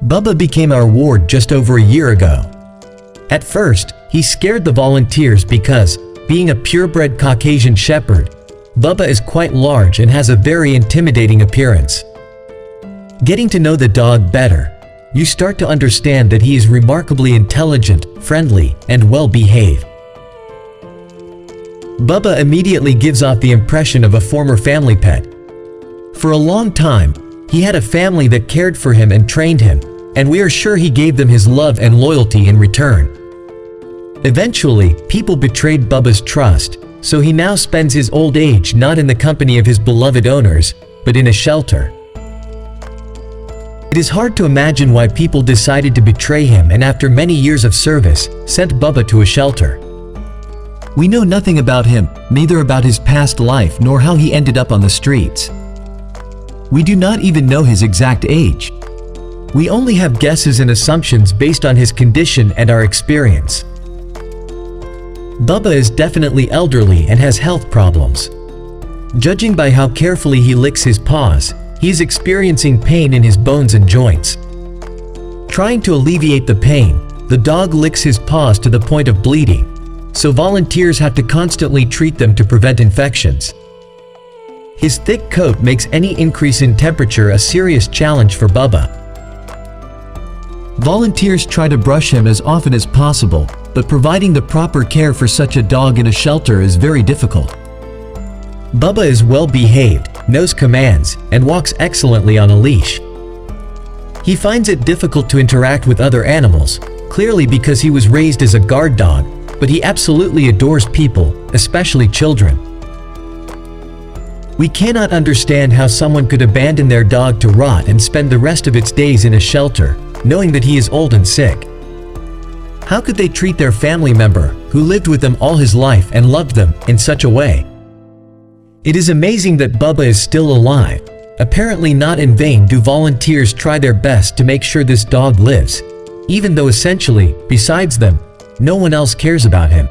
Buba became our ward just over a year ago. At first, he scared the volunteers because, being a purebred Caucasian Shepherd, Buba is quite large and has a very intimidating appearance. Getting to know the dog better, you start to understand that he is remarkably intelligent, friendly, and well-behaved. Buba immediately gives off the impression of a former family pet. For a long time, he had a family that cared for him and trained him, and we are sure he gave them his love and loyalty in return. Eventually, people betrayed Buba's trust, so he now spends his old age not in the company of his beloved owners, but in a shelter. It is hard to imagine why people decided to betray him and after many years of service, sent Buba to a shelter. We know nothing about him, neither about his past life nor how he ended up on the streets. We do not even know his exact age. We only have guesses and assumptions based on his condition and our experience. Buba is definitely elderly and has health problems. Judging by how carefully he licks his paws, he is experiencing pain in his bones and joints. Trying to alleviate the pain, the dog licks his paws to the point of bleeding, so volunteers have to constantly treat them to prevent infections. His thick coat makes any increase in temperature a serious challenge for Buba. Volunteers try to brush him as often as possible, but providing the proper care for such a dog in a shelter is very difficult. Buba is well behaved, knows commands, and walks excellently on a leash. He finds it difficult to interact with other animals, clearly because he was raised as a guard dog, but he absolutely adores people, especially children. We cannot understand how someone could abandon their dog to rot and spend the rest of its days in a shelter, knowing that he is old and sick. How could they treat their family member, who lived with them all his life and loved them, in such a way? It is amazing that Buba is still alive. Apparently not in vain do volunteers try their best to make sure this dog lives, even though essentially, besides them, no one else cares about him.